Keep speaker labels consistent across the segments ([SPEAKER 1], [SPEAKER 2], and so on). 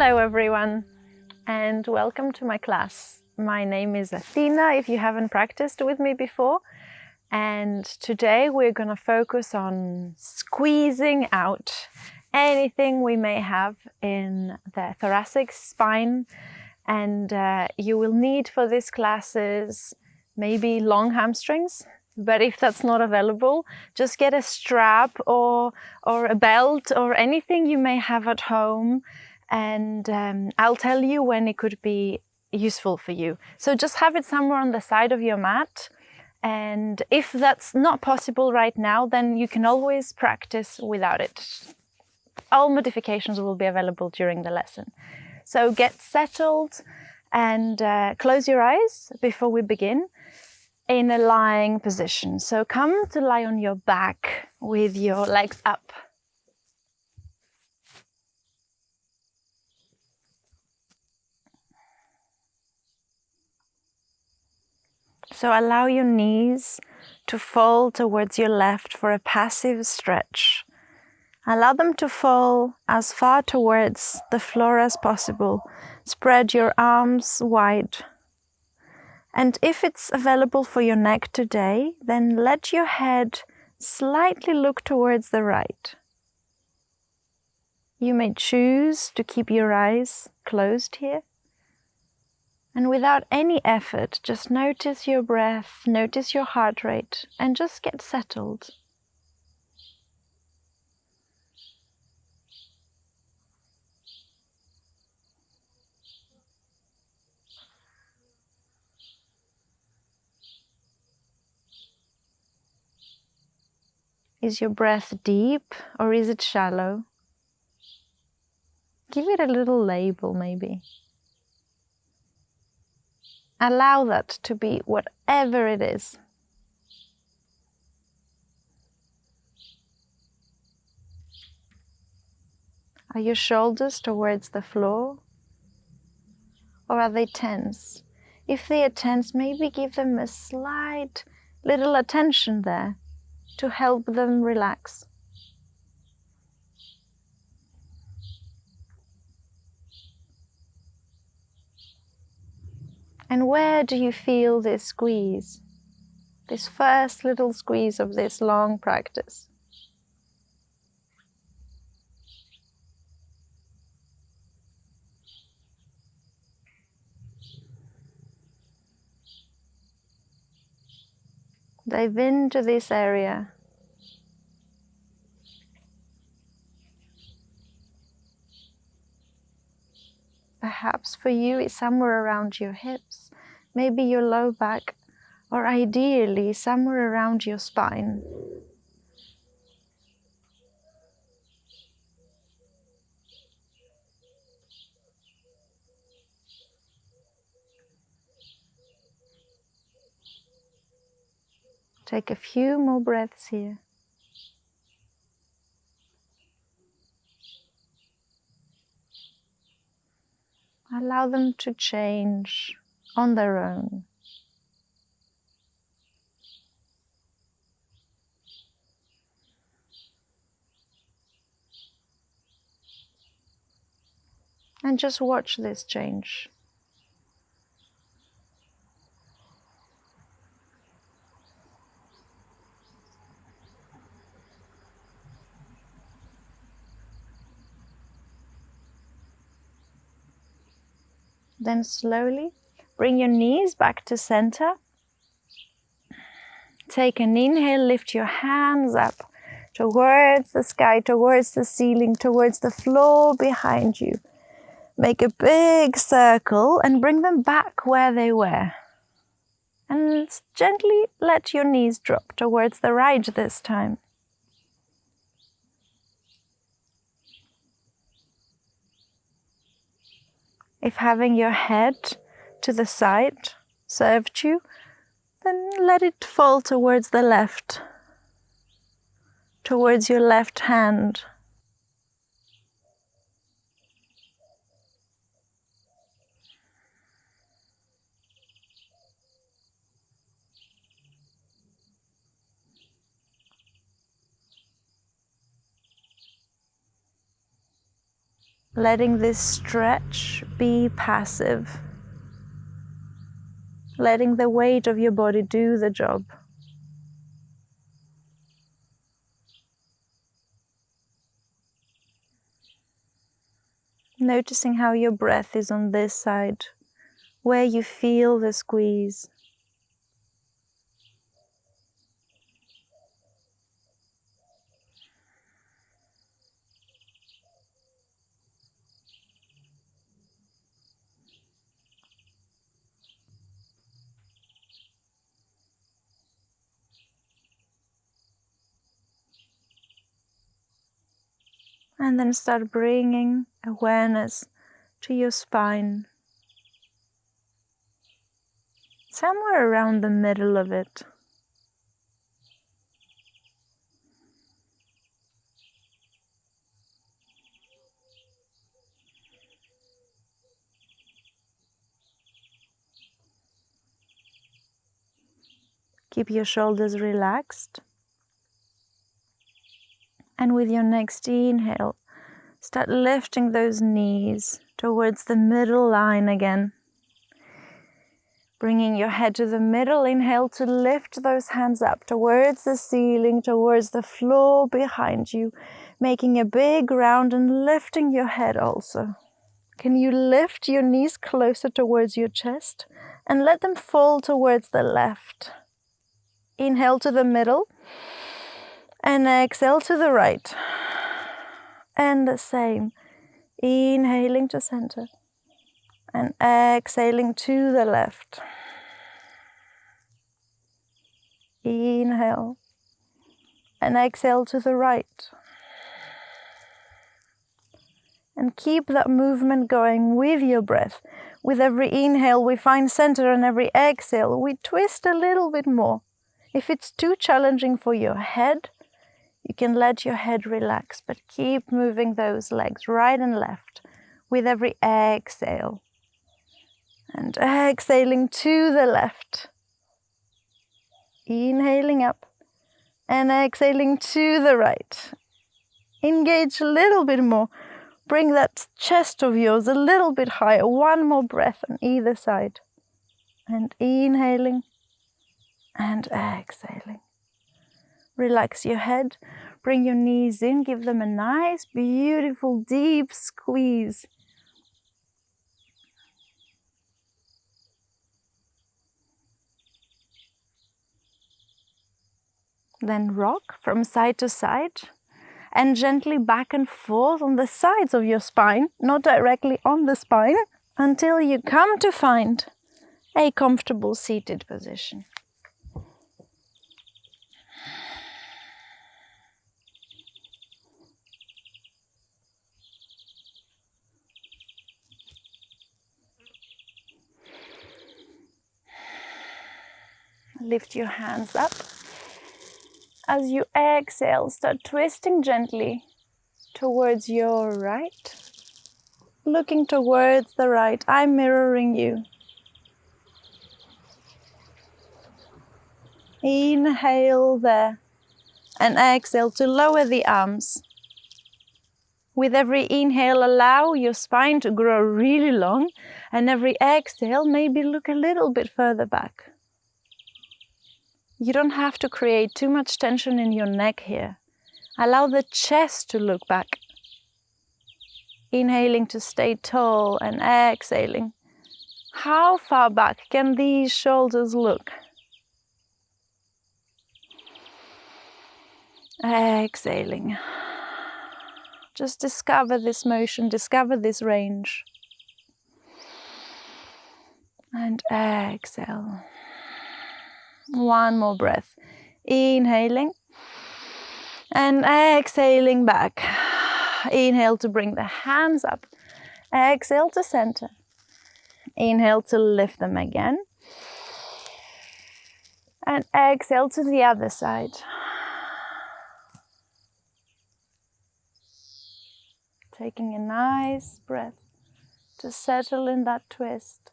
[SPEAKER 1] Hello everyone, and welcome to my class. My name is Athina, if you haven't practiced with me before. And today we're going to focus on squeezing out anything we may have in the thoracic spine. And you will need for this classes maybe long hamstrings. But if that's not available, just get a strap or a belt or anything you may have at home. And I'll tell you when it could be useful for you. So just have it somewhere on the side of your mat. And if that's not possible right now, then you can always practice without it. All modifications will be available during the lesson. So get settled and close your eyes before we begin in a lying position. So come to lie on your back with your legs up. So allow your knees to fall towards your left for a passive stretch. Allow them to fall as far towards the floor as possible. Spread your arms wide. And if it's available for your neck today, then let your head slightly look towards the right. You may choose to keep your eyes closed here. And without any effort, just notice your breath, notice your heart rate, and just get settled. Is your breath deep or is it shallow? Give it a little label maybe. Allow that to be whatever it is. Are your shoulders towards the floor? Or are they tense? If they are tense, maybe give them a slight little attention there to help them relax. And where do you feel this squeeze? This first little squeeze of this long practice. Dive into this area. Perhaps for you it's somewhere around your hips, maybe your low back, or ideally somewhere around your spine. Take a few more breaths here. Allow them to change on their own. And just watch this change. Then slowly bring your knees back to center. Take an inhale, lift your hands up towards the sky, towards the ceiling, towards the floor behind you. Make a big circle and bring them back where they were. And gently let your knees drop towards the right this time. If having your head to the side served you, then let it fall towards the left, towards your left hand. letting this stretch be passive, letting the weight of your body do the job. Noticing how your breath is on this side, where you feel the squeeze. And then start bringing awareness to your spine, somewhere around the middle of it. Keep your shoulders relaxed. And with your next inhale, start lifting those knees towards the middle line again. Bringing your head to the middle, inhale to lift those hands up towards the ceiling, towards the floor behind you, making a big round and lifting your head also. Can you lift your knees closer towards your chest and let them fall towards the left? Inhale to the middle and exhale to the right. And the same. Inhaling to center and exhaling to the left. Inhale and exhale to the right. And keep that movement going with your breath. With every inhale we find center, and every exhale we twist a little bit more. If it's too challenging for your head, you can let your head relax, but keep moving those legs right and left with every exhale. And exhaling to the left. Inhaling up and exhaling to the right. Engage a little bit more. Bring that chest of yours a little bit higher. One more breath on either side. And inhaling and exhaling. Relax your head. Bring your knees in. Give them a nice, beautiful, deep squeeze. Then rock from side to side and gently back and forth on the sides of your spine, not directly on the spine, until you come to find a comfortable seated position. Lift your hands up. As you exhale, start twisting gently towards your right. Looking towards the right, I'm mirroring you. Inhale there and exhale to lower the arms. With every inhale, allow your spine to grow really long, and every exhale, maybe look a little bit further back. You don't have to create too much tension in your neck here. Allow the chest to look back. Inhaling to stay tall and exhaling. How far back can these shoulders look? Exhaling. Just discover this motion, discover this range. And exhale. One more breath. Inhaling and exhaling back. Inhale to bring the hands up. Exhale to center. Inhale to lift them again. And exhale to the other side. Taking a nice breath to settle in that twist.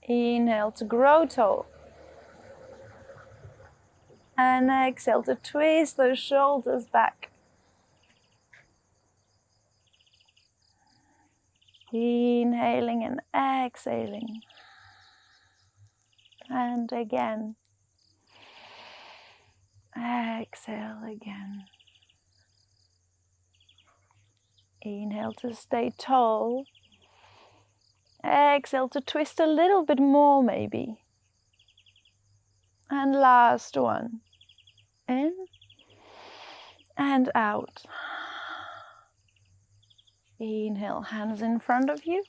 [SPEAKER 1] Inhale to grow tall. And exhale to twist those shoulders back. Inhaling and exhaling. And again. Exhale again. Inhale to stay tall. Exhale to twist a little bit more maybe. And last one. In and out. Inhale, hands in front of you.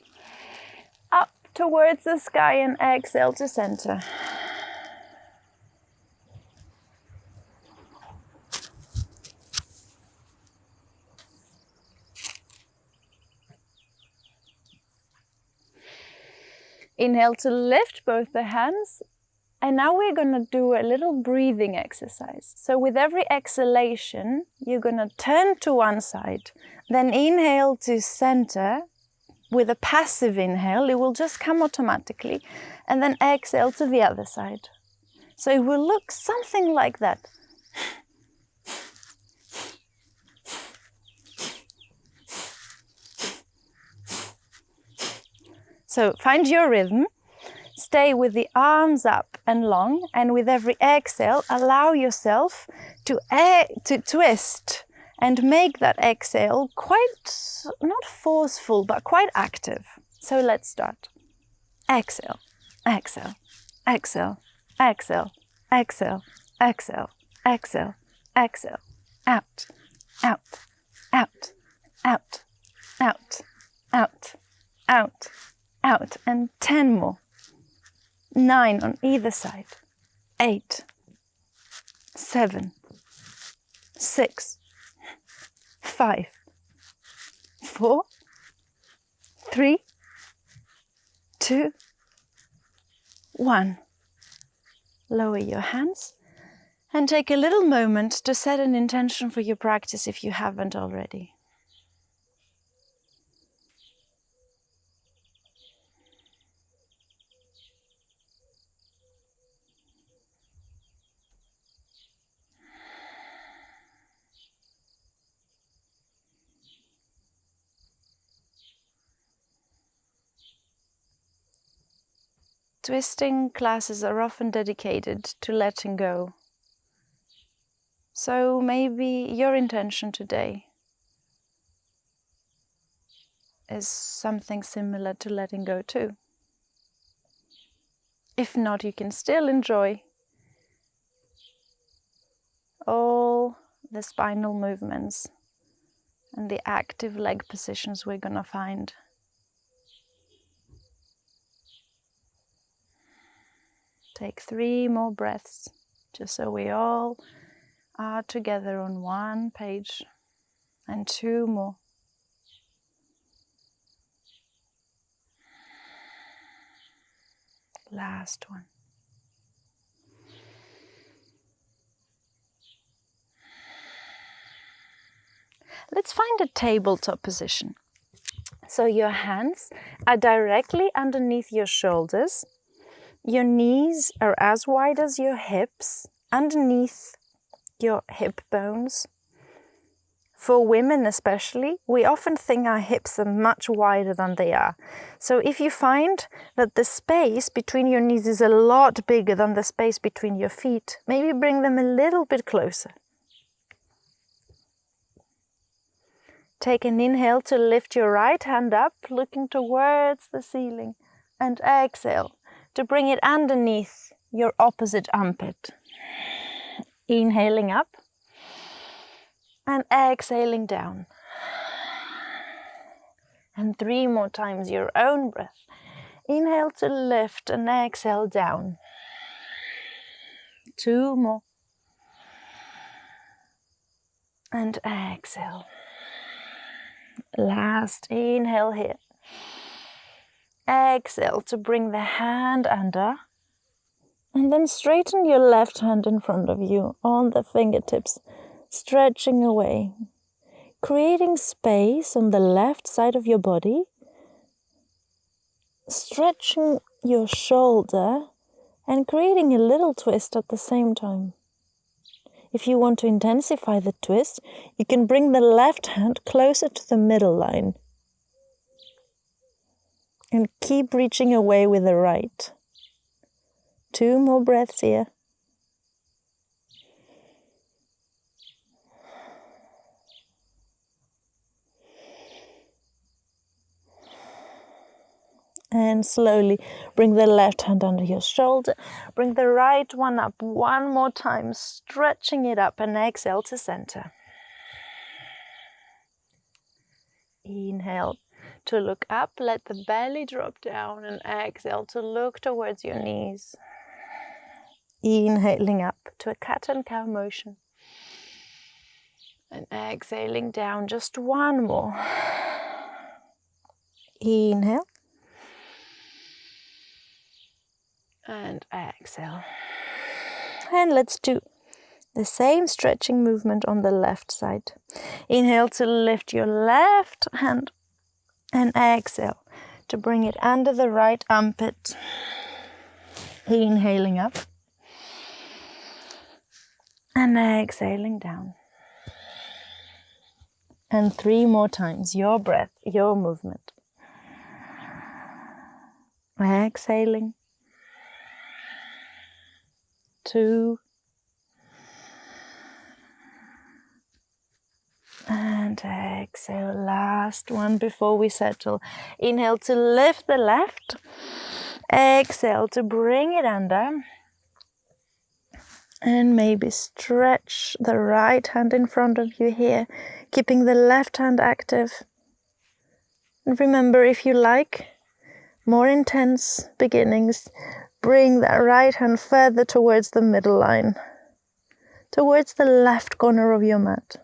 [SPEAKER 1] Up towards the sky and exhale to center. Inhale to lift both the hands. And now we're going to do a little breathing exercise. So with every exhalation, you're going to turn to one side. Then inhale to center. With a passive inhale, it will just come automatically. And then exhale to the other side. So it will look something like that. So find your rhythm. Stay with the arms up and long, and with every exhale, allow yourself to twist and make that exhale quite, not forceful, but quite active. So let's start. Exhale, exhale, exhale, exhale, exhale, exhale, exhale, exhale, out, out, out, out, out, out, out, out, and 10 more. 9 on either side. 8, 7, 6, 5, 4, 3, 2, 1. Lower your hands and take a little moment to set an intention for your practice if you haven't already. Twisting classes are often dedicated to letting go. So maybe your intention today is something similar to letting go too. If not, you can still enjoy all the spinal movements and the active leg positions we're going to find. Take 3 more breaths, just so we all are together on one page. And 2 more. Last one. Let's find a tabletop position. So your hands are directly underneath your shoulders. Your knees are as wide as your hips, underneath your hip bones. For women especially, we often think our hips are much wider than they are. So if you find that the space between your knees is a lot bigger than the space between your feet, maybe bring them a little bit closer. Take an inhale to lift your right hand up, looking towards the ceiling, and exhale to bring it underneath your opposite armpit. Inhaling up and exhaling down. And 3 more times your own breath. Inhale to lift and exhale down. 2 more. And exhale. Last inhale here. Exhale to bring the hand under. And then straighten your left hand in front of you on the fingertips, stretching away. Creating space on the left side of your body. Stretching your shoulder and creating a little twist at the same time. If you want to intensify the twist, you can bring the left hand closer to the middle line and keep reaching away with the right. 2 more breaths here. And slowly bring the left hand under your shoulder. Bring the right one up one more time, stretching it up, and exhale to center. Inhale to look up, let the belly drop down, and exhale to look towards your knees. Inhaling up to a cat and cow motion. And exhaling down, just one more. Inhale. And exhale. And let's do the same stretching movement on the left side. Inhale to lift your left hand and exhale to bring it under the right armpit. Inhaling up and exhaling down. And 3 more times, your breath, your movement. Exhaling. 2. And exhale, last one before we settle. Inhale to lift the left. Exhale to bring it under. And maybe stretch the right hand in front of you here, keeping the left hand active. And remember, if you like more intense beginnings, bring that right hand further towards the middle line, towards the left corner of your mat.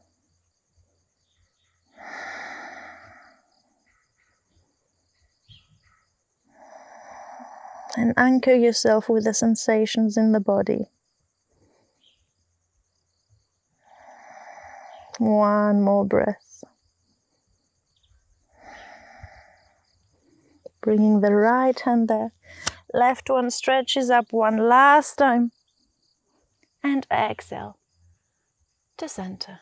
[SPEAKER 1] And anchor yourself with the sensations in the body. 1 more breath. Bringing the right hand there. Left one stretches up one last time. And exhale to center.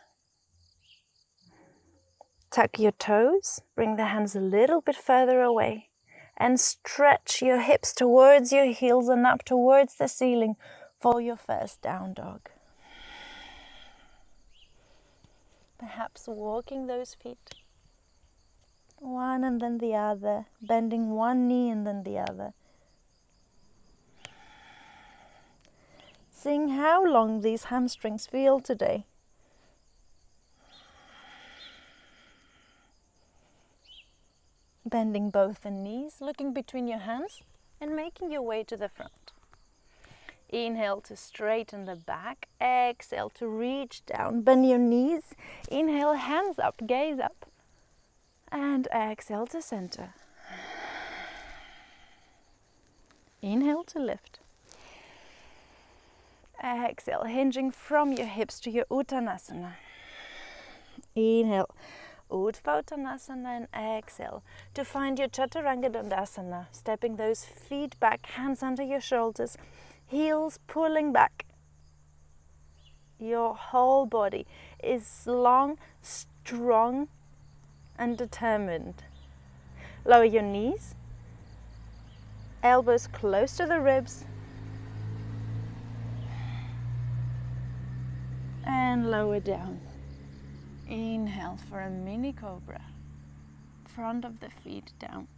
[SPEAKER 1] Tuck your toes. Bring the hands a little bit further away. And stretch your hips towards your heels and up towards the ceiling for your first down dog. Perhaps walking those feet. One and then the other. Bending one knee and then the other. Seeing how long these hamstrings feel today. Bending both the knees, looking between your hands and making your way to the front. Inhale to straighten the back. Exhale to reach down. Bend your knees. Inhale, hands up, gaze up. And exhale to center. Inhale to lift. Exhale, hinging from your hips to your Uttanasana. Inhale, Uttanasana, and exhale to find your Chaturanga Dandasana. Stepping those feet back, hands under your shoulders, heels pulling back. Your whole body is long, strong, and determined. Lower your knees, elbows close to the ribs, and lower down. Inhale for a mini cobra. Front of the feet down.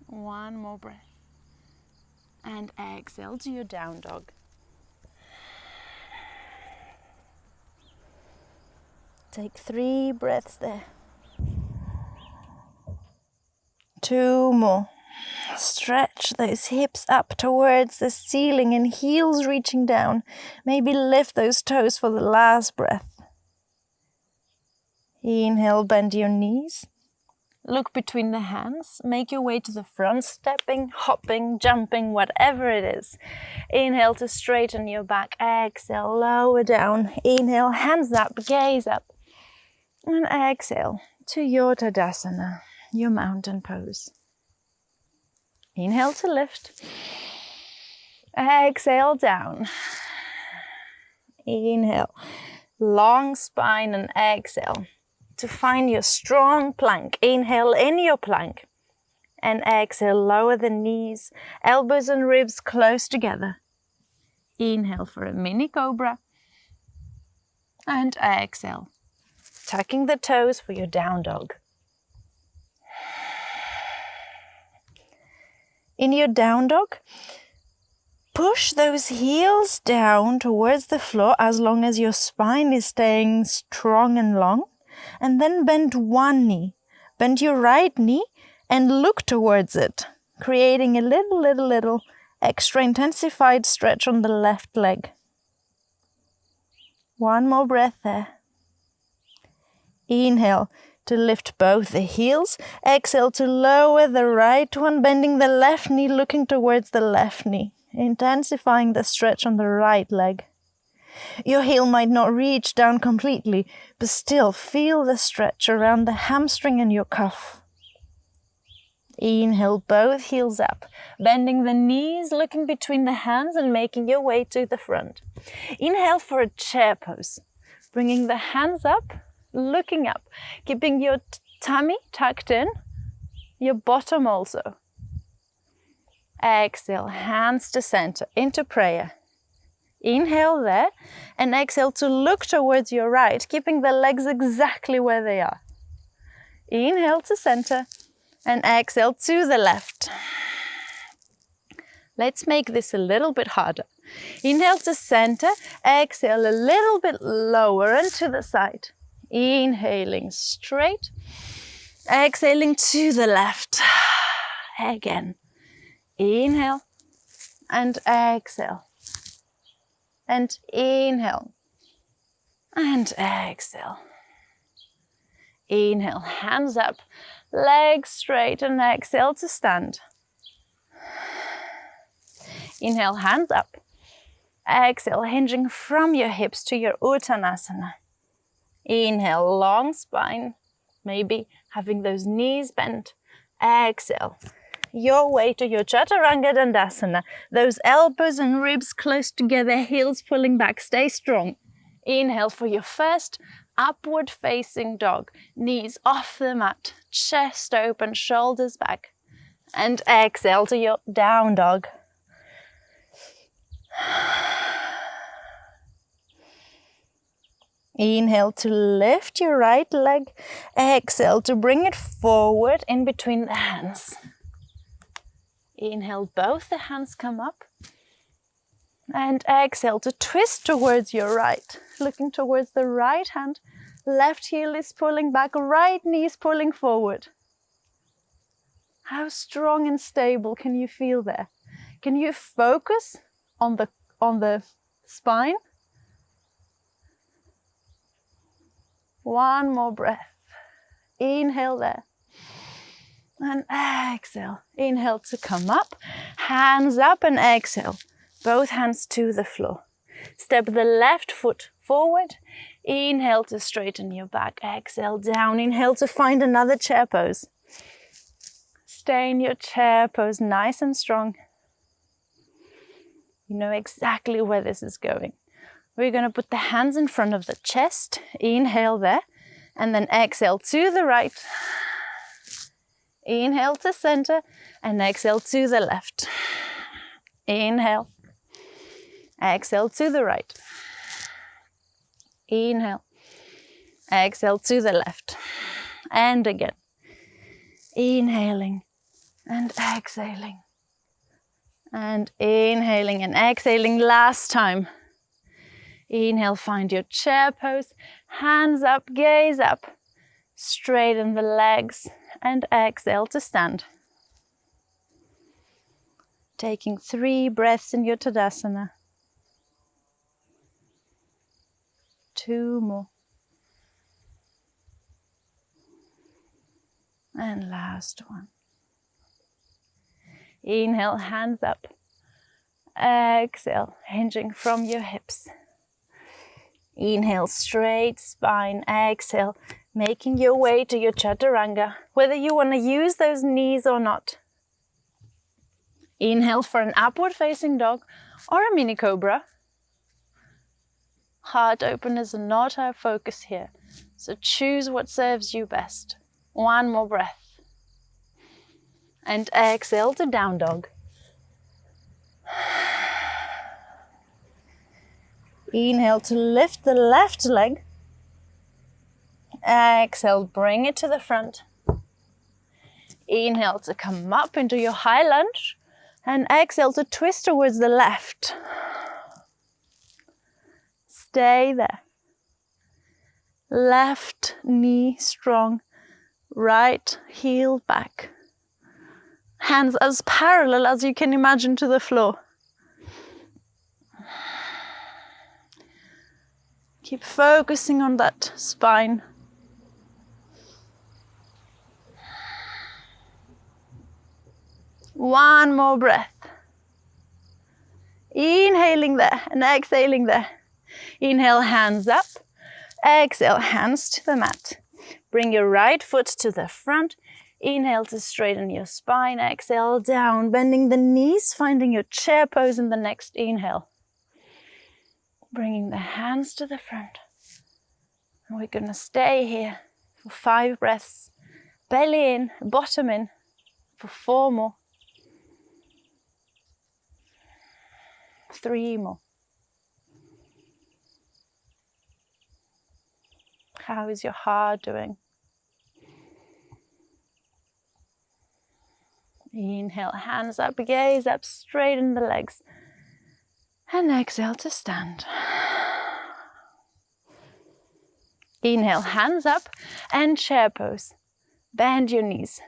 [SPEAKER 1] 1 more breath. And exhale to your down dog. Take 3 breaths there. 2 more. Stretch those hips up towards the ceiling and heels reaching down. Maybe lift those toes for the last breath. Inhale, bend your knees. Look between the hands. Make your way to the front, stepping, hopping, jumping, whatever it is. Inhale to straighten your back. Exhale, lower down. Inhale, hands up, gaze up. And exhale to your Tadasana, your mountain pose. Inhale to lift. Exhale down. Inhale, long spine, and exhale to find your strong plank. Inhale in your plank and exhale, lower the knees, elbows and ribs close together. Inhale for a mini cobra and exhale, tucking the toes for your down dog. In your down dog, push those heels down towards the floor as long as your spine is staying strong and long, and then bend one knee. Bend your right knee and look towards it, creating a little extra intensified stretch on the left leg. One more breath there. Inhale to lift both the heels. Exhale to lower the right one, bending the left knee, looking towards the left knee, intensifying the stretch on the right leg. Your heel might not reach down completely, but still feel the stretch around the hamstring and your cuff. Inhale, both heels up, bending the knees, looking between the hands and making your way to the front. Inhale for a chair pose, bringing the hands up, looking up, keeping your tummy tucked in, your bottom also. Exhale, hands to center, into prayer. Inhale there and exhale to look towards your right, keeping the legs exactly where they are. Inhale to center and exhale to the left. Let's make this a little bit harder. Inhale to center, exhale a little bit lower and to the side. Inhaling straight, exhaling to the left. Again. Inhale and exhale. And inhale and exhale. Inhale, hands up, legs straight, and exhale to stand. Inhale, hands up. Exhale, hinging from your hips to your Uttanasana. Inhale, long spine, maybe having those knees bent. Exhale, your way to your Chaturanga Dandasana. Those elbows and ribs close together, heels pulling back, stay strong. Inhale for your first upward facing dog. Knees off the mat, chest open, shoulders back. And exhale to your down dog. Inhale to lift your right leg. Exhale to bring it forward in between the hands. Inhale, both the hands come up. And exhale to twist towards your right. Looking towards the right hand. Left heel is pulling back, right knee is pulling forward. How strong and stable can you feel there? Can you focus on the spine? One more breath. Inhale there. And exhale. Inhale to come up. Hands up and exhale. Both hands to the floor. Step the left foot forward. Inhale to straighten your back. Exhale down. Inhale to find another chair pose. Stay in your chair pose nice and strong. You know exactly where this is going. We're going to put the hands in front of the chest. Inhale there. And then exhale to the right. Inhale to center. And exhale to the left. Inhale. Exhale to the right. Inhale. Exhale to the left. And again. Inhaling and exhaling. And inhaling and exhaling last time. Inhale, find your chair pose. Hands up, gaze up. Straighten the legs and exhale to stand. Taking 3 breaths in your Tadasana. 2 more. And last one. Inhale, hands up. Exhale, hinging from your hips. Inhale, straight spine. Exhale, making your way to your Chaturanga, whether you want to use those knees or not. Inhale for an upward facing dog or a mini cobra. Heart open is not our focus here. So choose what serves you best. One more breath. And exhale to down dog. Inhale to lift the left leg. Exhale, bring it to the front. Inhale to come up into your high lunge. And exhale to twist towards the left. Stay there. Left knee strong. Right heel back. Hands as parallel as you can imagine to the floor. Keep focusing on that spine. One more breath. Inhaling there and exhaling there. Inhale, hands up. Exhale, hands to the mat. Bring your right foot to the front. Inhale to straighten your spine. Exhale, down, bending the knees, finding your chair pose in the next inhale. Bringing the hands to the front. And we're going to stay here for 5 breaths. Belly in, bottom in for 4 more. 3 more. How is your heart doing? Inhale, hands up, gaze up, straighten the legs. And exhale to stand. Inhale, hands up and chair pose. Bend your knees.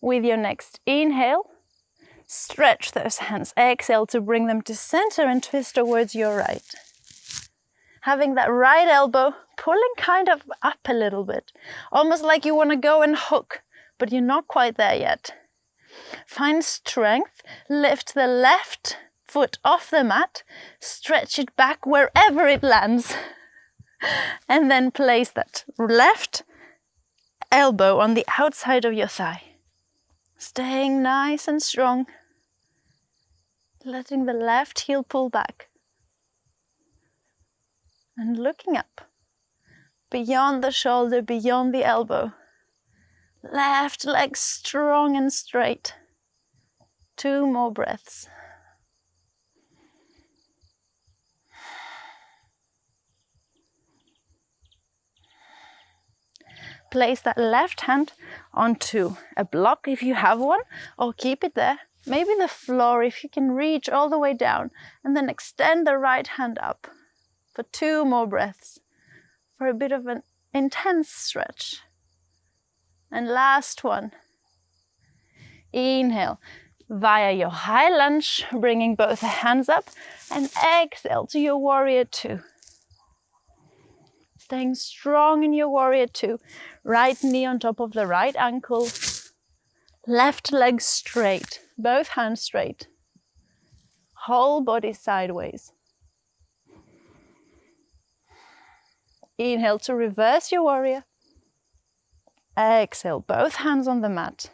[SPEAKER 1] With your next inhale, stretch those hands. Exhale to bring them to center and twist towards your right. Having that right elbow pulling kind of up a little bit. Almost like you want to go and hook, but you're not quite there yet. Find strength. Lift the left foot off the mat. Stretch it back wherever it lands. And then place that left elbow on the outside of your thigh. Staying nice and strong. Letting the left heel pull back. And looking up. Beyond the shoulder, beyond the elbow. Left leg strong and straight. 2 more breaths. Place that left hand onto a block if you have one, or keep it there. Maybe the floor if you can reach all the way down, and then extend the right hand up for 2 more breaths for a bit of an intense stretch. And last one. Inhale via your high lunge, bringing both hands up, and exhale to your warrior 2. Staying strong in your warrior 2. Right knee on top of the right ankle. Left leg straight. Both hands straight. Whole body sideways. Inhale to reverse your warrior. Exhale, both hands on the mat.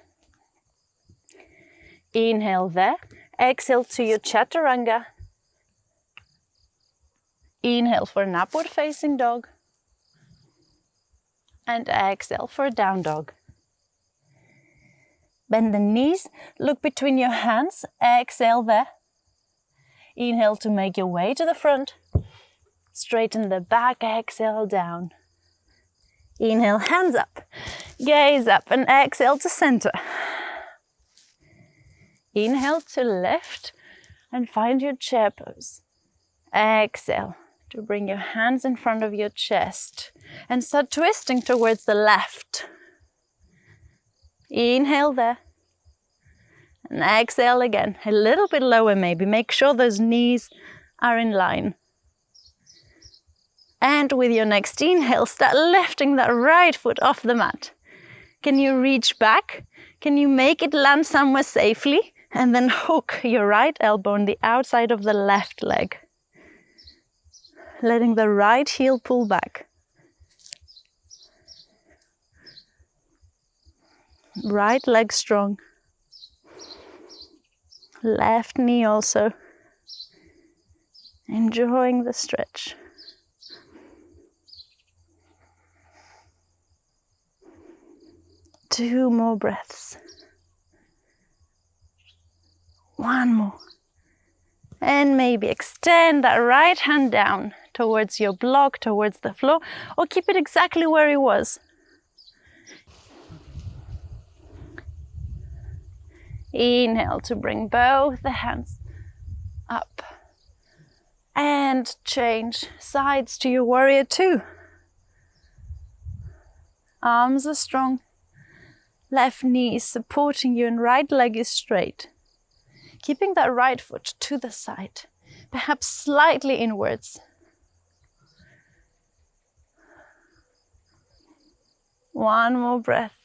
[SPEAKER 1] Inhale there. Exhale to your Chaturanga. Inhale for an upward facing dog. And exhale for a down dog. Bend the knees, look between your hands, exhale there. Inhale to make your way to the front. Straighten the back, exhale down. Inhale, hands up, gaze up, and exhale to center. Inhale to lift and find your chair pose. Exhale to bring your hands in front of your chest and start twisting towards the left. Inhale there. And exhale again, a little bit lower maybe. Make sure those knees are in line. And with your next inhale, start lifting that right foot off the mat. Can you reach back? Can you make it land somewhere safely? And then hook your right elbow on the outside of the left leg. Letting the right heel pull back. Right leg strong. Left knee also. Enjoying the stretch. 2 more breaths. 1 more. And maybe extend that right hand down towards your block, towards the floor, or keep it exactly where it was. Inhale to bring both the hands up. And change sides to your warrior 2. Arms are strong. Left knee is supporting you and right leg is straight. Keeping that right foot to the side, perhaps slightly inwards. 1 more breath.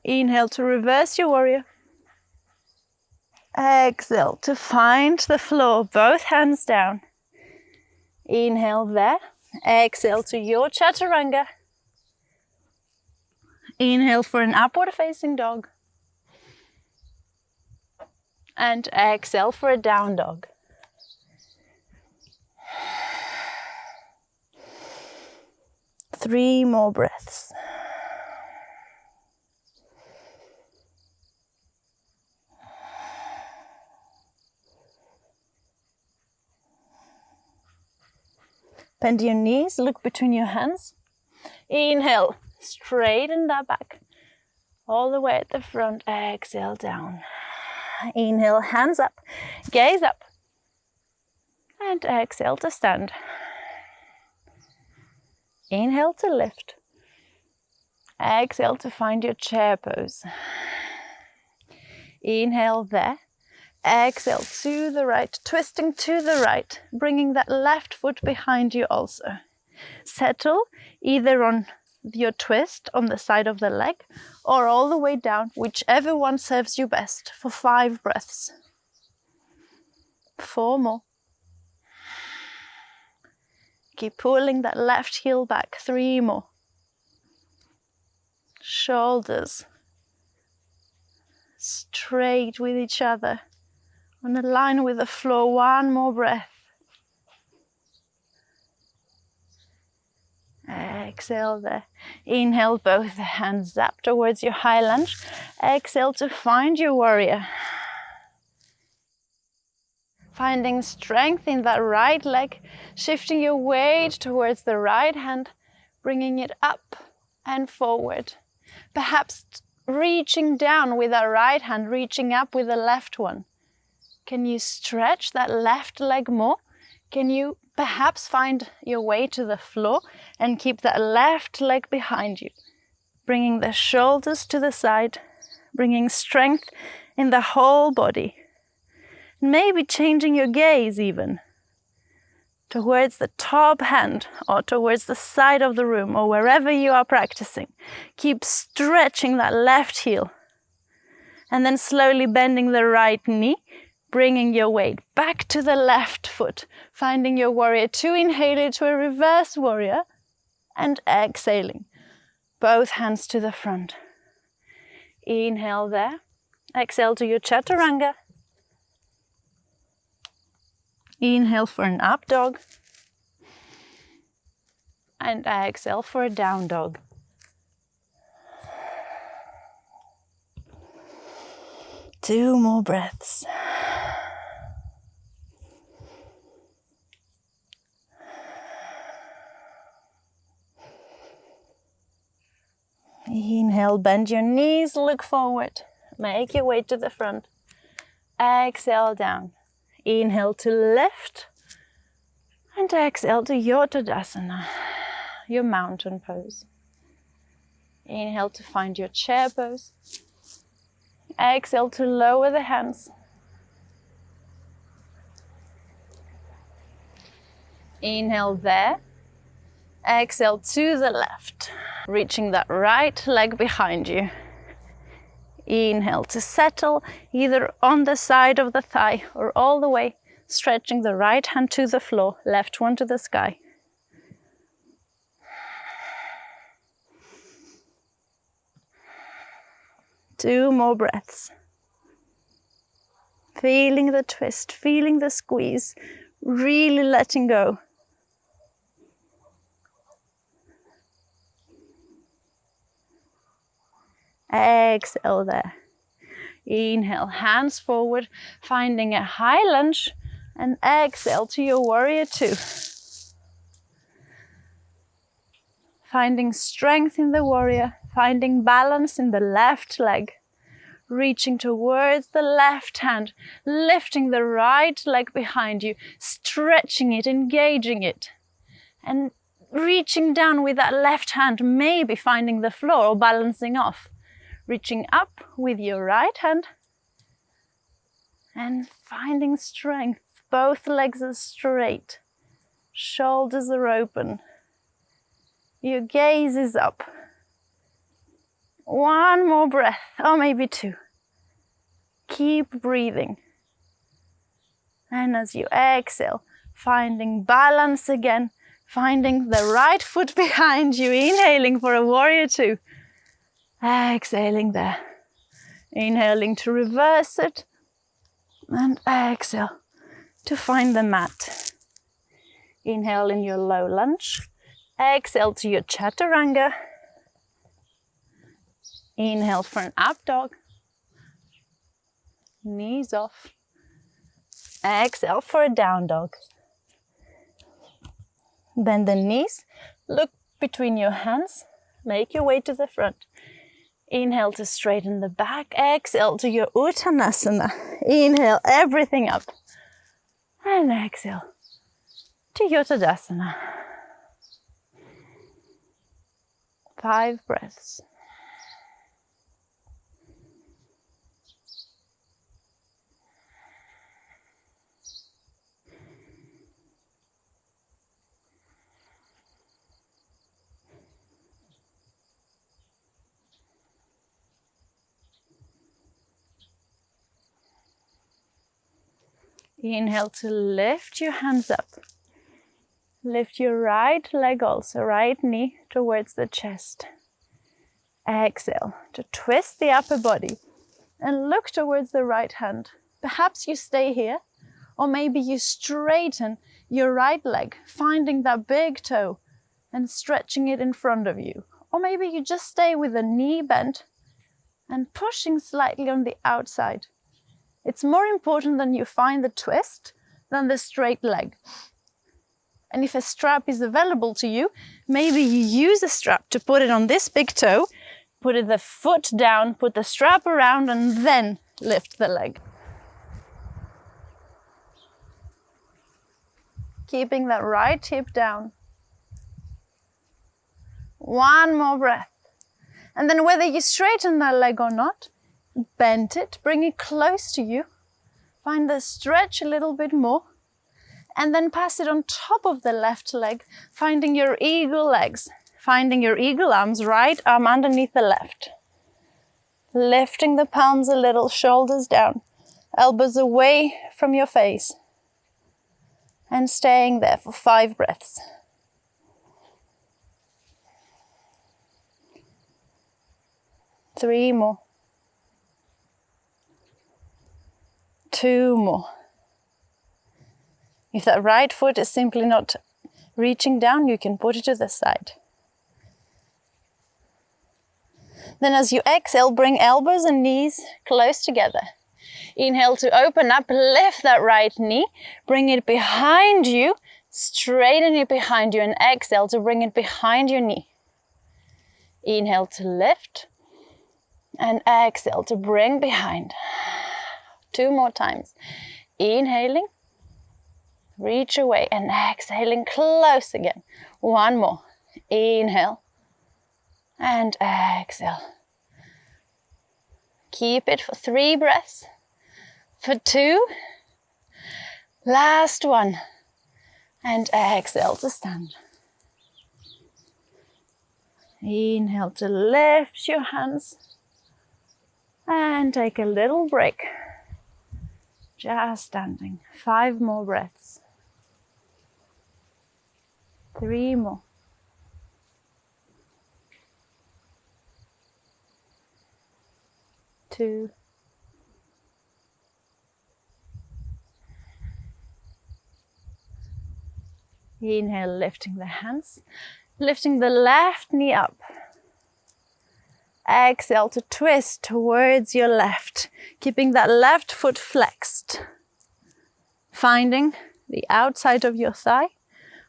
[SPEAKER 1] Inhale to reverse your warrior. Exhale to find the floor, both hands down. Inhale there. Exhale to your Chaturanga. Inhale for an upward facing dog. And exhale for a down dog. Three more breaths. Bend your knees, look between your hands. Inhale, straighten that back. All the way at the front, exhale down. Inhale, hands up, gaze up. And exhale to stand. Inhale to lift. Exhale to find your chair pose. Inhale there. Exhale to the right, twisting to the right, bringing that left foot behind you also. Settle either on your twist on the side of the leg or all the way down, whichever one serves you best, for 5 breaths. 4 more. Keep pulling that left heel back. 3 more. Shoulders straight with each other, on a line with the floor. 1 more breath. Exhale there. Inhale, both hands up towards your high lunge. Exhale to find your warrior. Finding strength in that right leg, shifting your weight towards the right hand, bringing it up and forward. Perhaps reaching down with that right hand, reaching up with the left one. Can you stretch that left leg more? Can you perhaps find your way to the floor and keep that left leg behind you? Bringing the shoulders to the side, bringing strength in the whole body. Maybe changing your gaze even towards the top hand or towards the side of the room or wherever you are practicing. Keep stretching that left heel and then slowly bending the right knee, bringing your weight back to the left foot, finding your warrior 2, inhaling to a reverse warrior and exhaling. Both hands to the front. Inhale there. Exhale to your Chaturanga. Inhale for an up dog. And exhale for a down dog. Two more breaths. Inhale, bend your knees, look forward. Make your way to the front. Exhale down. Inhale to lift. And exhale to your Dandasana, your mountain pose. Inhale to find your chair pose. Exhale to lower the hands. Inhale there. Exhale to the left, reaching that right leg behind you. Inhale to settle, either on the side of the thigh or all the way, stretching the right hand to the floor, left one to the sky. Two more breaths. Feeling the twist, feeling the squeeze, really letting go. Exhale there. Inhale, hands forward, finding a high lunge, and exhale to your warrior two. Finding strength in the warrior, finding balance in the left leg, reaching towards the left hand, lifting the right leg behind you, stretching it, engaging it, and reaching down with that left hand, maybe finding the floor or balancing off. Reaching up with your right hand and finding strength. Both legs are straight, shoulders are open, your gaze is up. One more breath, or maybe two. Keep breathing. And as you exhale, finding balance again, finding the right foot behind you, inhaling for a warrior two. Exhaling there. Inhaling to reverse it. And exhale to find the mat. Inhale in your low lunge. Exhale to your Chaturanga. Inhale for an up dog. Knees off. Exhale for a down dog. Bend the knees. Look between your hands. Make your way to the front. Inhale to straighten the back. Exhale to your Uttanasana. Inhale everything up. And exhale to your Tadasana. 5 breaths. Inhale to lift your hands up. Lift your right leg also, right knee towards the chest. Exhale to twist the upper body and look towards the right hand. Perhaps you stay here, or maybe you straighten your right leg, finding that big toe and stretching it in front of you. Or maybe you just stay with the knee bent and pushing slightly on the outside. It's more important that you find the twist than the straight leg. And if a strap is available to you, maybe you use a strap to put it on this big toe, put the foot down, put the strap around, and then lift the leg. Keeping that right hip down. One more breath. And then whether you straighten that leg or not, bend it, bring it close to you. Find the stretch a little bit more. And then pass it on top of the left leg, finding your eagle legs. Finding your eagle arms, right arm underneath the left. Lifting the palms a little, shoulders down, elbows away from your face. And staying there for 5 breaths. Three more. 2 more. If that right foot is simply not reaching down, you can put it to the side. Then as you exhale, bring elbows and knees close together. Inhale to open up, lift that right knee, bring it behind you, straighten it behind you, and exhale to bring it behind your knee. Inhale to lift, and exhale to bring behind. 2 more times. Inhaling, reach away, and exhaling close again. 1 more. Inhale, and exhale. Keep it for 3 breaths. For 2. Last 1. And exhale to stand. Inhale to lift your hands. And take a little break. Just standing. 5 more breaths. 3 more. 2. Inhale, lifting the hands. Lifting the left knee up. Exhale to twist towards your left, keeping that left foot flexed. Finding the outside of your thigh,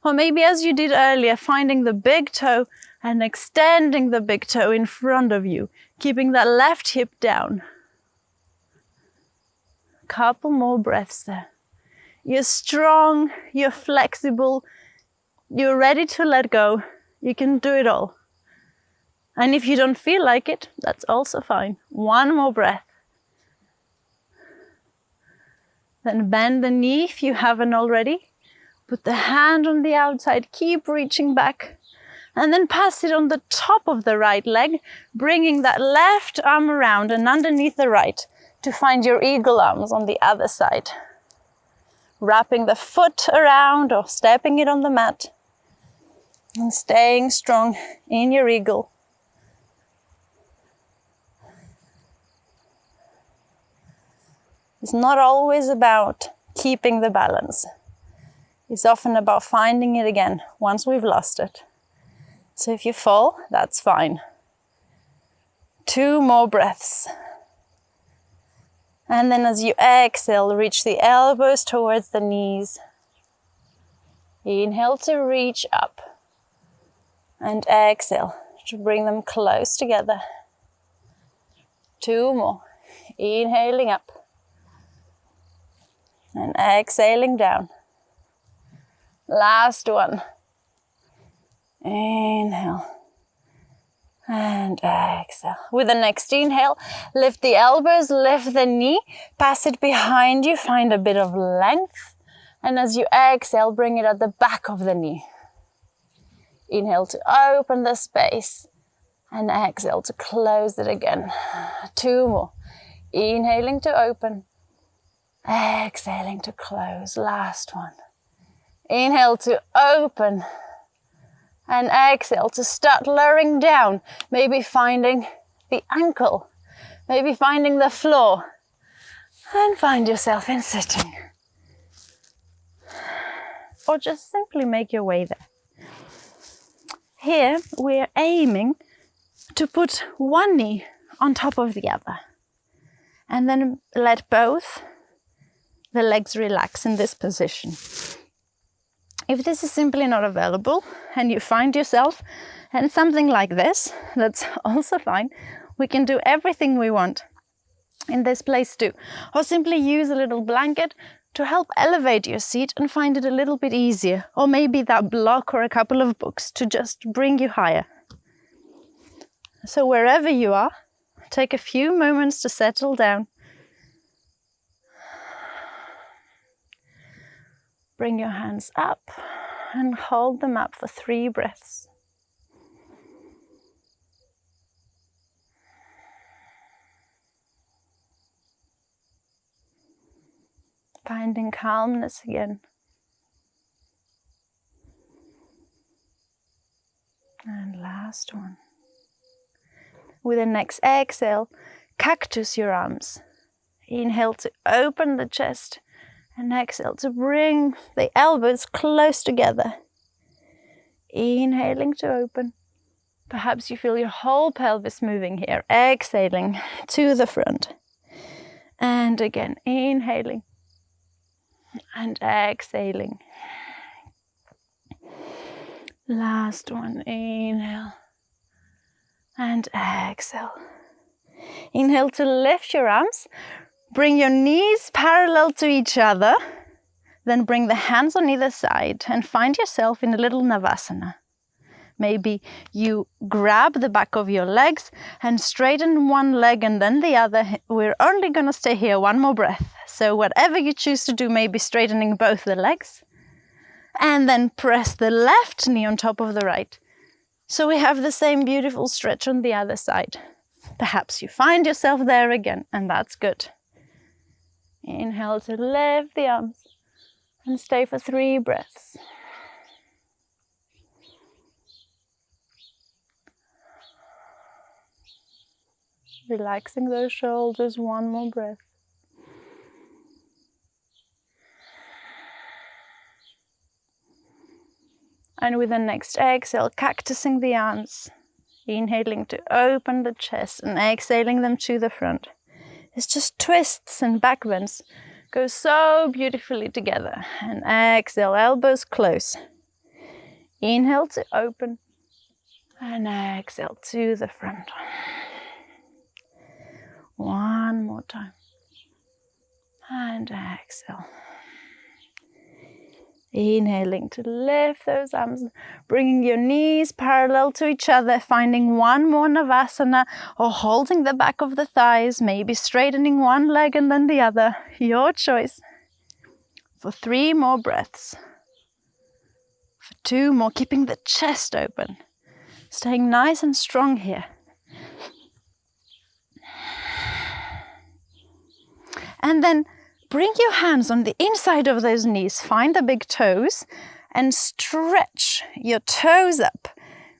[SPEAKER 1] or maybe as you did earlier, finding the big toe and extending the big toe in front of you, keeping that left hip down. Couple more breaths there. You're strong, you're flexible, you're ready to let go. You can do it all. And if you don't feel like it, that's also fine. One more breath. Then bend the knee if you haven't already. Put the hand on the outside, keep reaching back. And then pass it on the top of the right leg, bringing that left arm around and underneath the right to find your eagle arms on the other side. Wrapping the foot around or stepping it on the mat. And staying strong in your eagle. It's not always about keeping the balance. It's often about finding it again once we've lost it. So if you fall, that's fine. 2 more breaths. And then as you exhale, reach the elbows towards the knees. Inhale to reach up. And exhale to bring them close together. 2 more. Inhaling up. And exhaling down. Last one. Inhale. And exhale. With the next inhale, lift the elbows, lift the knee, pass it behind you, find a bit of length. And as you exhale, bring it at the back of the knee. Inhale to open the space. And exhale to close it again. 2 more. Inhaling to open. Exhaling to close. Last one. Inhale to open. And exhale to start lowering down. Maybe finding the ankle. Maybe finding the floor. And find yourself in sitting. Or just simply make your way there. Here we're aiming to put one knee on top of the other. And then let both the legs relax in this position. If this is simply not available and you find yourself in something like this, that's also fine. We can do everything we want in this place too. Or simply use a little blanket to help elevate your seat and find it a little bit easier. Or maybe that block or a couple of books to just bring you higher. So wherever you are, take a few moments to settle down. Bring your hands up and hold them up for 3 breaths. Finding calmness again. And last one. With the next exhale, cactus your arms. Inhale to open the chest. And exhale to bring the elbows close together. Inhaling to open. Perhaps you feel your whole pelvis moving here. Exhaling to the front. And again, inhaling. And exhaling. Last one, inhale. And exhale. Inhale to lift your arms. Bring your knees parallel to each other, then bring the hands on either side and find yourself in a little Navasana. Maybe you grab the back of your legs and straighten one leg and then the other. We're only going to stay here 1 more breath. So whatever you choose to do, maybe straightening both the legs. And then press the left knee on top of the right. So we have the same beautiful stretch on the other side. Perhaps you find yourself there again, and that's good. Inhale to lift the arms and stay for 3 breaths. Relaxing those shoulders, 1 more breath. And with the next exhale, cactusing the arms. Inhaling to open the chest and exhaling them to the front. It's just twists and back bends. Go so beautifully together. And exhale, elbows close. Inhale to open. And exhale to the front. One more time. And exhale. Inhaling to lift those arms, bringing your knees parallel to each other, finding one more Navasana or holding the back of the thighs, maybe straightening one leg and then the other, your choice. For 3 more breaths. For 2 more, keeping the chest open, staying nice and strong here. And then bring your hands on the inside of those knees, find the big toes and stretch your toes up.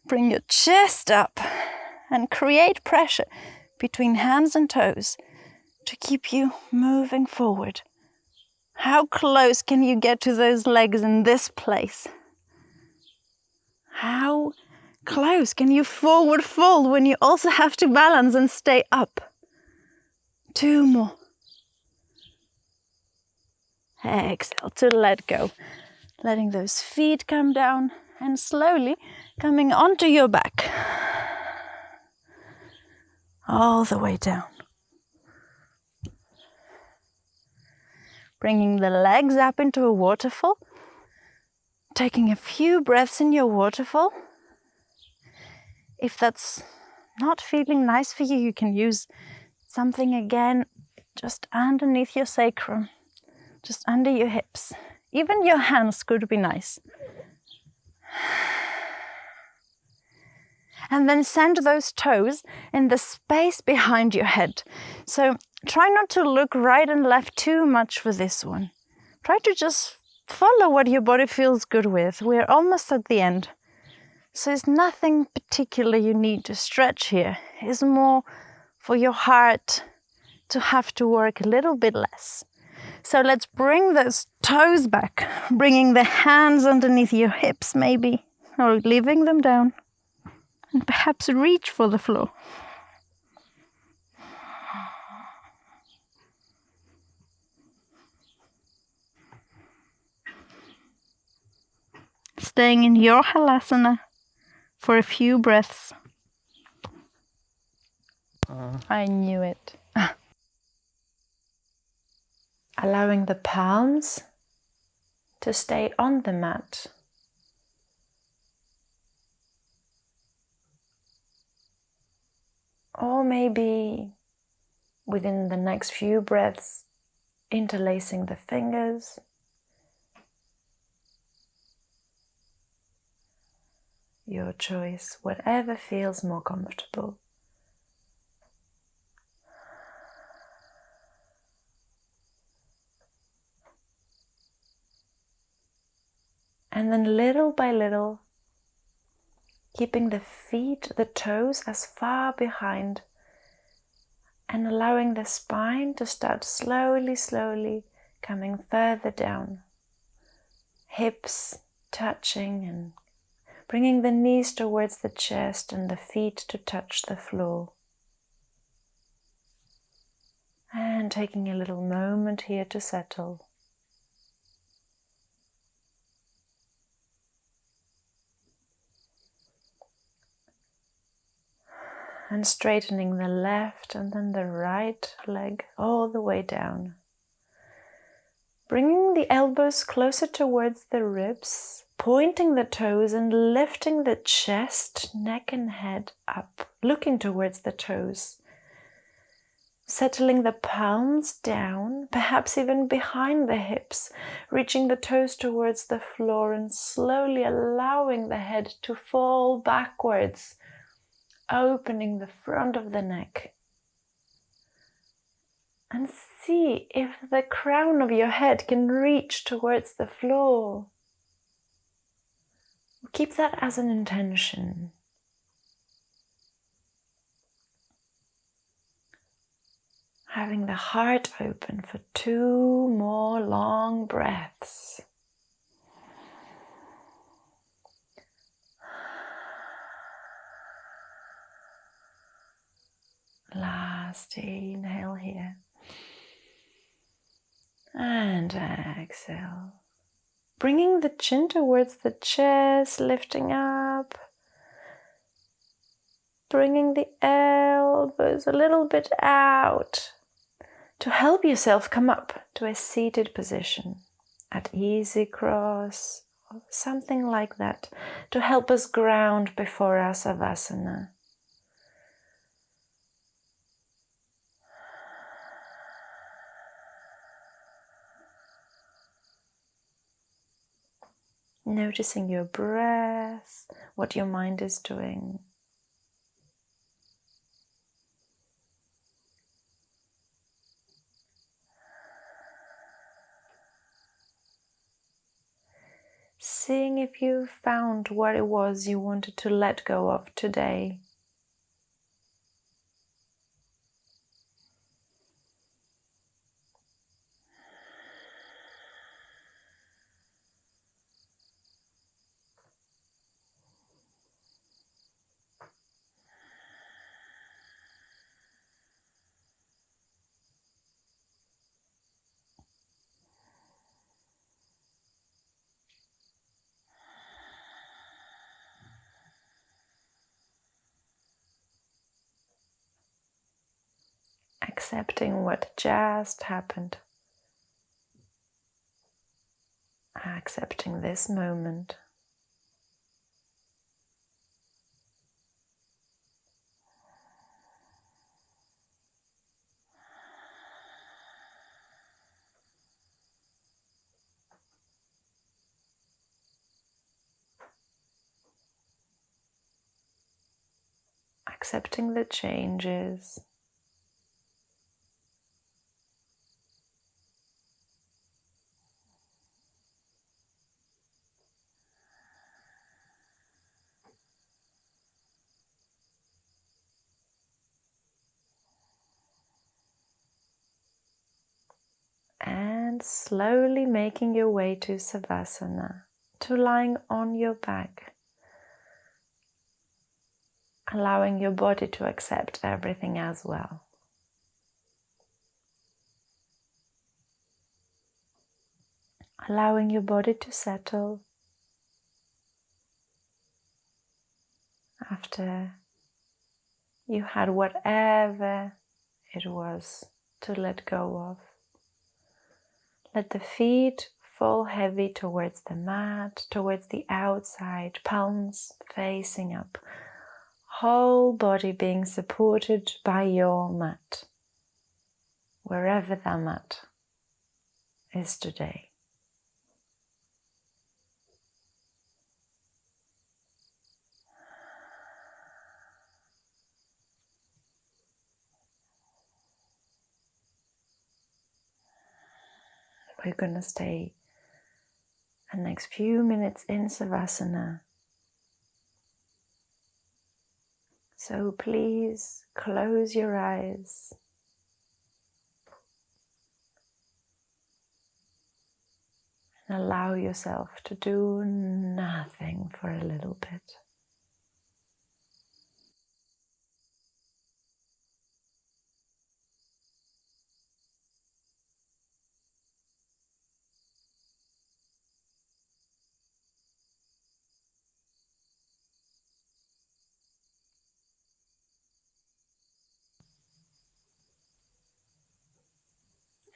[SPEAKER 1] Bring your chest up and create pressure between hands and toes to keep you moving forward. How close can you get to those legs in this place? How close can you forward fold when you also have to balance and stay up? 2 more. Exhale to let go, letting those feet come down and slowly coming onto your back. All the way down. Bringing the legs up into a waterfall. Taking a few breaths in your waterfall. If that's not feeling nice for you, you can use something again just underneath your sacrum. Just under your hips. Even your hands could be nice. And then send those toes in the space behind your head. So try not to look right and left too much for this one. Try to just follow what your body feels good with. We're almost at the end. So it's nothing particular you need to stretch here. It's more for your heart to have to work a little bit less. So let's bring those toes back, bringing the hands underneath your hips maybe, or leaving them down, and perhaps reach for the floor. Staying in your halasana for a few breaths. I knew it. Allowing the palms to stay on the mat. Or maybe within the next few breaths, interlacing the fingers. Your choice, whatever feels more comfortable. And then little by little, keeping the feet, the toes as far behind and allowing the spine to start slowly, slowly coming further down. Hips touching and bringing the knees towards the chest and the feet to touch the floor. And taking a little moment here to settle. And straightening the left and then the right leg all the way down. Bringing the elbows closer towards the ribs, pointing the toes and lifting the chest, neck and head up, looking towards the toes. Settling the palms down, perhaps even behind the hips, reaching the toes towards the floor and slowly allowing the head to fall backwards, opening the front of the neck. And see if the crown of your head can reach towards the floor. Keep that as an intention. Having the heart open for 2 more long breaths. Last inhale here. And exhale. Bringing the chin towards the chest, lifting up. Bringing the elbows a little bit out to help yourself come up to a seated position at easy cross, or something like that, to help us ground before our Savasana. Noticing your breath, what your mind is doing. Seeing if you found what it was you wanted to let go of today. Accepting what just happened. Accepting this moment. Accepting the changes. And slowly making your way to Savasana, to lying on your back. Allowing your body to accept everything as well. Allowing your body to settle after you had whatever it was to let go of. Let the feet fall heavy towards the mat, towards the outside, palms facing up. Whole body being supported by your mat, wherever that mat is today. We're going to stay the next few minutes in Savasana. So please close your eyes. And allow yourself to do nothing for a little bit.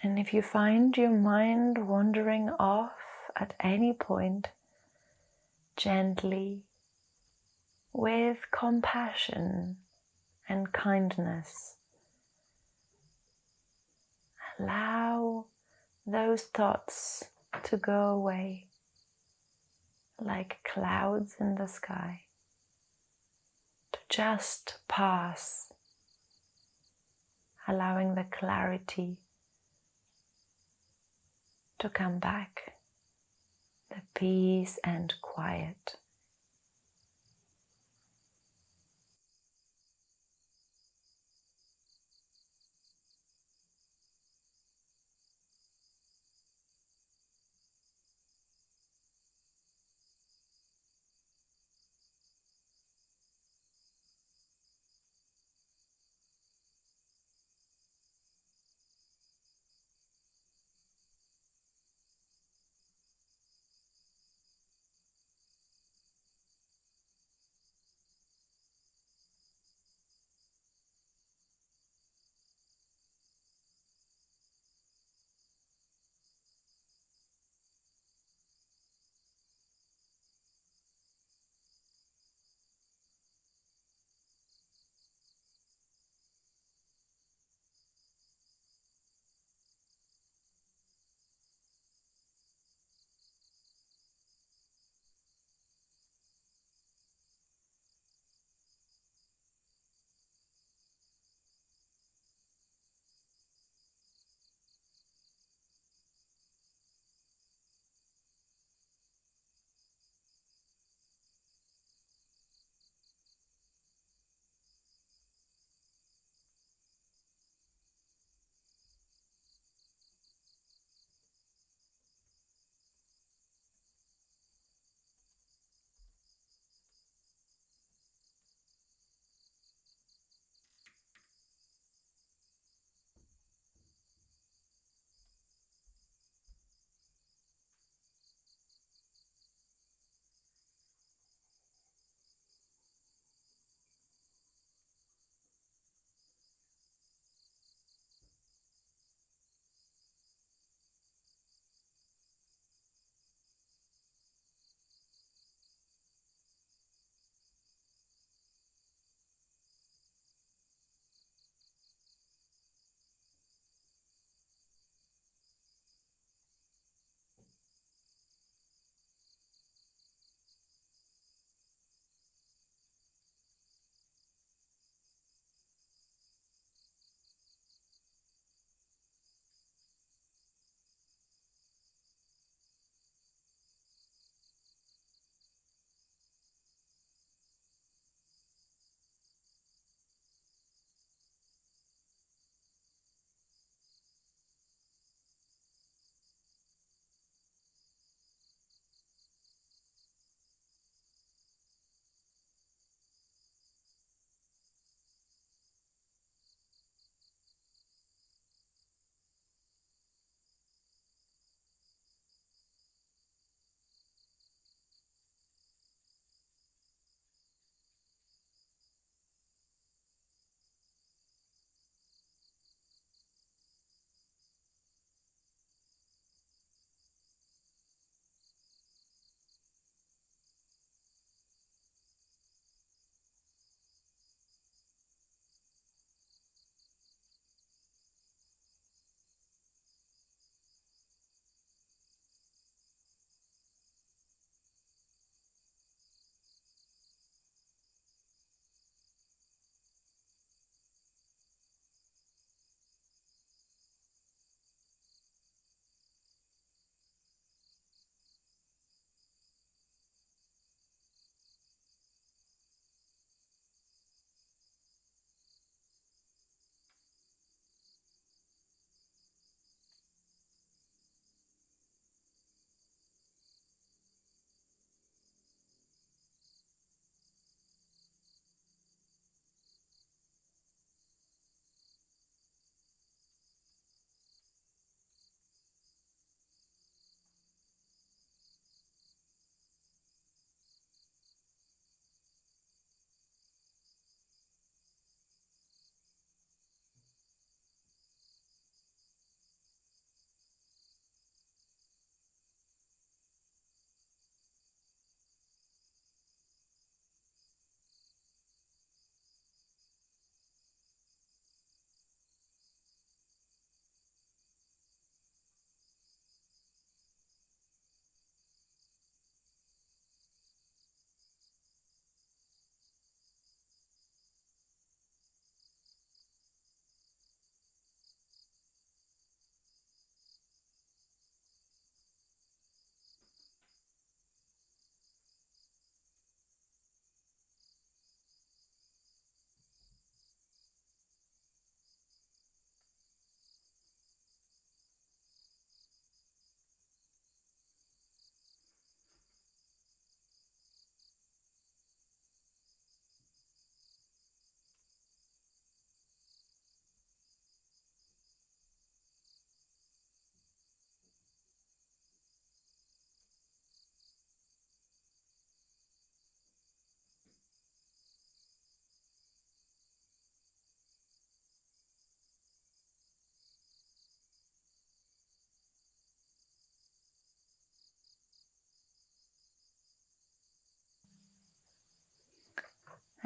[SPEAKER 1] And if you find your mind wandering off at any point, gently, with compassion and kindness, allow those thoughts to go away like clouds in the sky, to just pass, allowing the clarity to come back, the peace and quiet.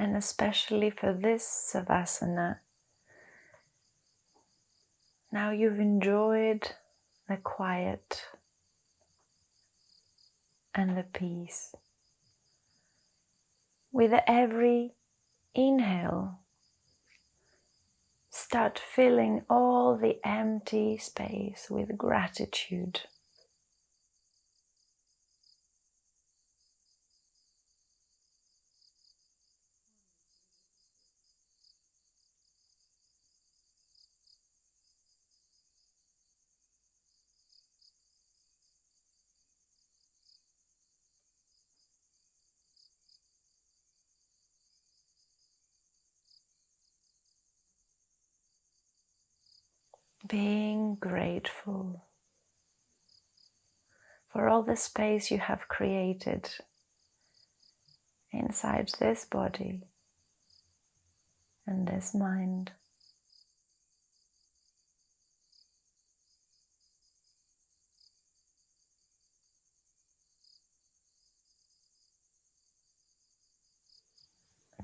[SPEAKER 1] And especially for this Savasana, now you've enjoyed the quiet and the peace. With every inhale, start filling all the empty space with gratitude. Being grateful for all the space you have created inside this body and this mind.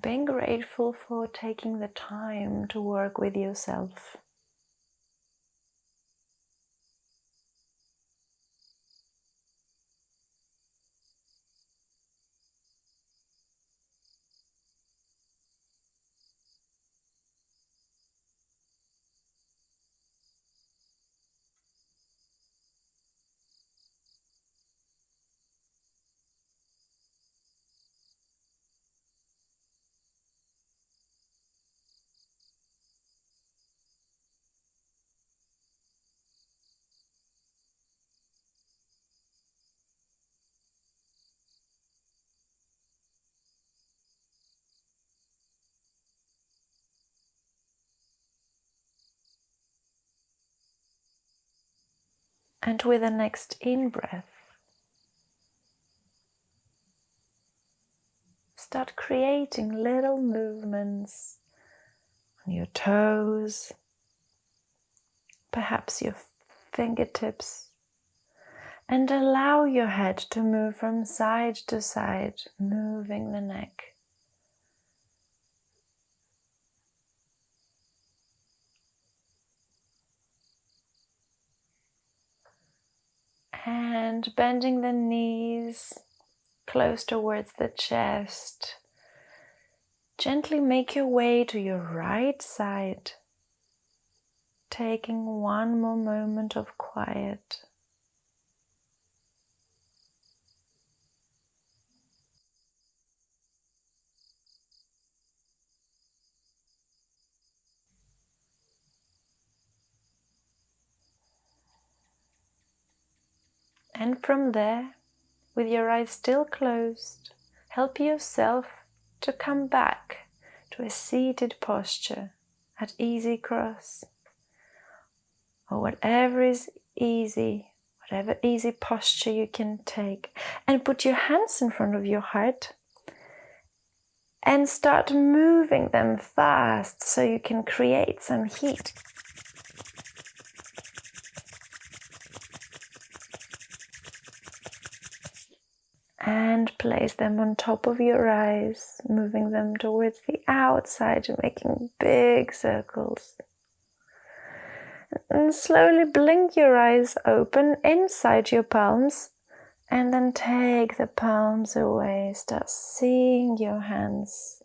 [SPEAKER 1] Being grateful for taking the time to work with yourself. And with the next in-breath, start creating little movements on your toes, perhaps your fingertips, and allow your head to move from side to side, moving the neck. And bending the knees close towards the chest. Gently make your way to your right side, taking one more moment of quiet. And from there, with your eyes still closed, help yourself to come back to a seated posture at easy cross, or whatever is easy, whatever easy posture you can take. And put your hands in front of your heart and start moving them fast so you can create some heat. And place them on top of your eyes, moving them towards the outside and making big circles. And slowly blink your eyes open inside your palms, and then take the palms away. Start seeing your hands.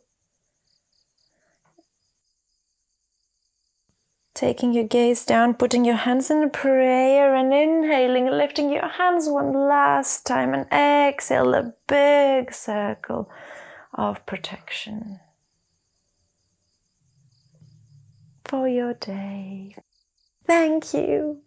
[SPEAKER 1] Taking your gaze down, putting your hands in a prayer and inhaling, lifting your hands one last time and exhale a big circle of protection for your day. Thank you.